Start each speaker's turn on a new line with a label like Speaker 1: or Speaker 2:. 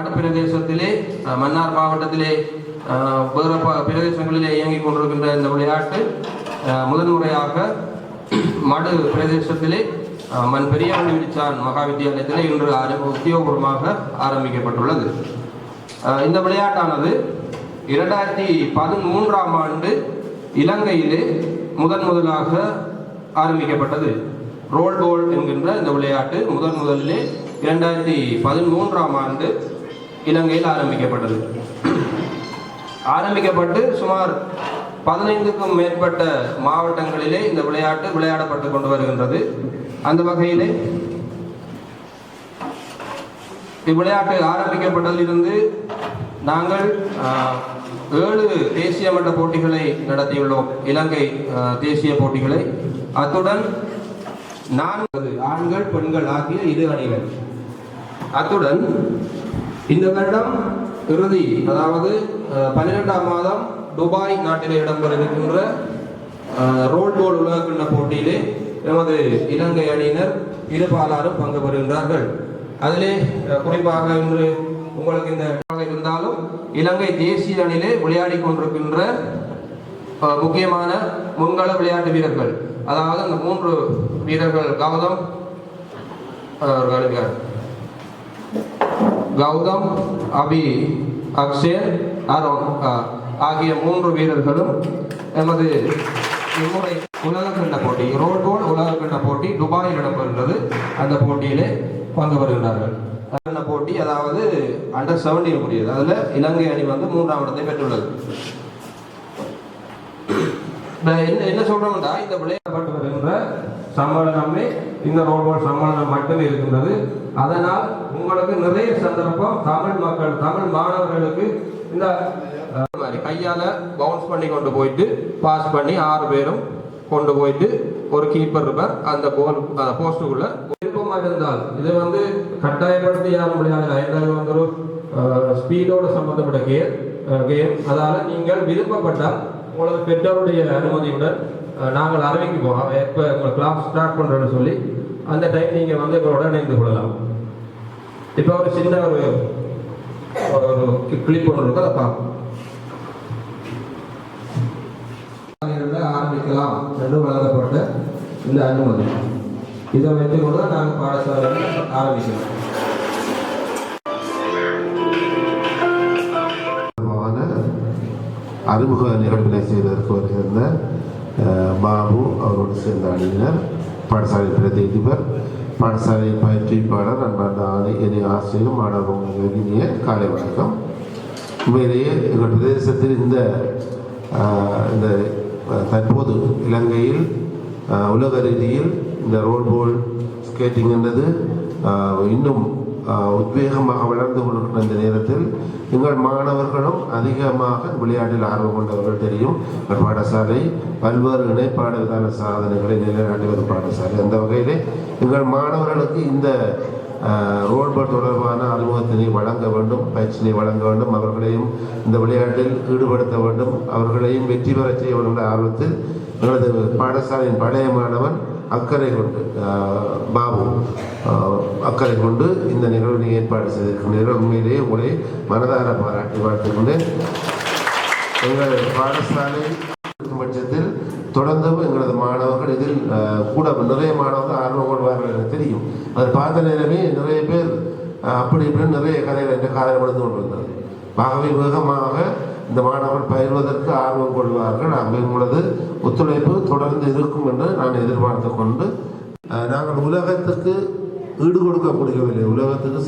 Speaker 1: வட பிரதேசத்திலே மன்னார் மாவட்டத்திலே வேறு பிரதேசங்களிலே இயங்கிக் கொண்டிருக்கின்ற இந்த விளையாட்டு முதன்முறையாக மடு பிரதேசத்திலே மண் பெரியாண்டி விழிச்சான் மகா வித்தியாலயத்திலே இன்று உத்தியோகபூர்வமாக ஆரம்பிக்கப்பட்டுள்ளது. இந்த விளையாட்டானது 2013ஆம் ஆண்டு இலங்கையிலே முதலாக ஆரம்பிக்கப்பட்டது. ரோல் பால் என்கின்ற இந்த விளையாட்டு முதலிலே 2013ஆம் ஆண்டு இலங்கையில் ஆரம்பிக்கப்பட்டது. ஆரம்பிக்கப்பட்டு சுமார் 15க்கும் மேற்பட்ட மாவட்டங்களிலே இந்த விளையாட்டு விளையாடப்பட்டு கொண்டு வருகின்றது. அந்த வகையிலே இவ்விளையாட்டு ஆரம்பிக்கப்பட்டதிலிருந்து நாங்கள் 7 தேசிய மட்ட போட்டிகளை நடத்தியுள்ளோம், இலங்கை தேசிய போட்டிகளை. அத்துடன் 4 ஆண்கள் பெண்கள் ஆகிய 2 அணிகள். அத்துடன் இந்த வருடம் இறுதி, அதாவது 12ஆம் மாதம் துபாய் நாட்டிலே இடம்பெற இருக்கின்ற ரோல் பால் உலகக்கிண்ண போட்டியிலே எமது இலங்கை அணியினர் இருபாலாரும் பங்கு பெறுகின்றார்கள். அதிலே குறிப்பாக இன்று உங்களுக்கு இந்த இருந்தாலும் இலங்கை தேசிய அணியிலே விளையாடி கொண்டிருக்கின்ற முக்கியமான முன்கள விளையாட்டு வீரர்கள், அதாவது அந்த 3 வீரர்கள் கௌதம், அபி, அக்ஷய், அருண் ஆகிய 3 வீரர்களும் எமது இம்முறை உலகக்கிண்ண போட்டி, ரோல் பால் உலகக்கிண்ண போட்டி துபாயில் இடம்பெறுகிறது. அந்த போட்டியிலே பங்கு பெறுகிறார்கள். போட்டி அதாவது அண்டர் 17 கூடியது. அதுல இலங்கை அணி 3ஆம் இடத்தை பெற்றுள்ளது. என்ன சொல்றோம்னா, இந்த விளையாடப்பட்டு வருகின்ற சம்மேளனமே இந்த ரோல் பால் சம்மேளனம் மட்டுமே இருக்கின்றது. அதனால் உங்களுக்கு நிறைய சந்தர்ப்பம் தமிழ் மாணவர்களுக்கு இந்த கையால பவுன்ஸ் பண்ணி கொண்டு போயிட்டு பாஸ் பண்ணி 6 பேரும் கொண்டு போயிட்டு ஒரு கீப்பர் இருப்பார் அந்த போஸ்டுக்குள்ள. விருப்பமா இருந்தால் இது கட்டாயப்படுத்தி யாரும் விளையாடலாம். ஒரு ஸ்பீடோட சம்பந்தப்பட்ட கேம். அதால நீங்கள் விருப்பப்பட்டால் உங்களது பெற்றோருடைய அனுமதியுடன் நாங்கள் அறிவிக்குவோம் எப்போ உங்களை கிளாஸ் ஸ்டார்ட் பண்ணுறோன்னு சொல்லி. அந்த டைம் நீங்கள் எங்களோட இணைந்து கொள்ளலாம். இப்போ ஒரு சின்ன ஒரு கிளிப் ஒன்று இருக்கு, அதை பார்ப்போம். ஆரம்பிக்கலாம் என்று வழங்கப்பட்ட இந்த அனுமதி, இதை வைத்து கூட நாங்கள் பாடசாலையில் ஆரம்பிக்கலாம்.
Speaker 2: அறிமுக நிகழ்வினை செய்வதற்கு வருகின்ற பாபு அவரோடு சேர்ந்த அணியினர், பாடசாலை பிரதிநிதிபர், பாடசாலை பயிற்றுவிப்பாளர், அன்பான ஆசிரியர், மாணவர்கள் இனிய காலை வணக்கம். உண்மையிலேயே எங்கள் பிரதேசத்தில் இந்த தற்போது இலங்கையில் உலக ரீதியில் இந்த ரோல் பால் ஸ்கேட்டிங் என்பது இன்னும் உத்வேகமாக வளர்ந்து கொண்டிருக்கிற இந்த நேரத்தில் எங்கள் மாணவர்களும் அதிகமாக விளையாட்டில் ஆர்வம் கொண்டவர்கள் தெரியும். எங்கள் பாடசாலை பல்வேறு இணைப்பாடு விதான சாதனைகளை நிலைநாட்டுவது பாடசாலை. அந்த வகையிலே எங்கள் மாணவர்களுக்கு இந்த ரோல் பால் தொடர்பான அறிமுகத்தினை வழங்க வேண்டும், பயிற்சியினை வழங்க வேண்டும், அவர்களையும் இந்த விளையாட்டில் ஈடுபடுத்த வேண்டும், அவர்களையும் வெற்றி பெற செய்ய வேண்டும் என்ற ஆர்வத்தில் எங்களது பாடசாலையின் பழைய மாணவன் அக்கறை கொண்டு பாபு அக்கறை கொண்டு இந்த நிகழ்வினை ஏற்பாடு செய்திருக்கின்றனர். உண்மையிலேயே உங்களை மனதார பாராட்டி வாழ்த்துகின்றேன். எங்கள் பாடசாலை பட்சத்தில் தொடர்ந்தும் எங்களது மாணவர்கள் இதில் கூட நிறைய மாணவர்கள் ஆர்வம் கொள்வார்கள் என தெரியும். அதை பார்த்த நேரமே நிறைய பேர் அப்படி இப்படின்னு நிறைய கதைகள் என்ற காதல் கொடுத்து கொண்டிருந்தது. ஆகவே வேகமாக இந்த மாணவர்கள் பயிர்வதற்கு ஆர்வம் கொள்வார்கள். உங்களது ஒத்துழைப்பு தொடர்ந்து இருக்கும் என்று நான் எதிர்பார்த்து கொண்டு, நாங்கள் உலகத்துக்கு ஈடு கொடுக்க முடியவில்லை. உலகத்துக்கு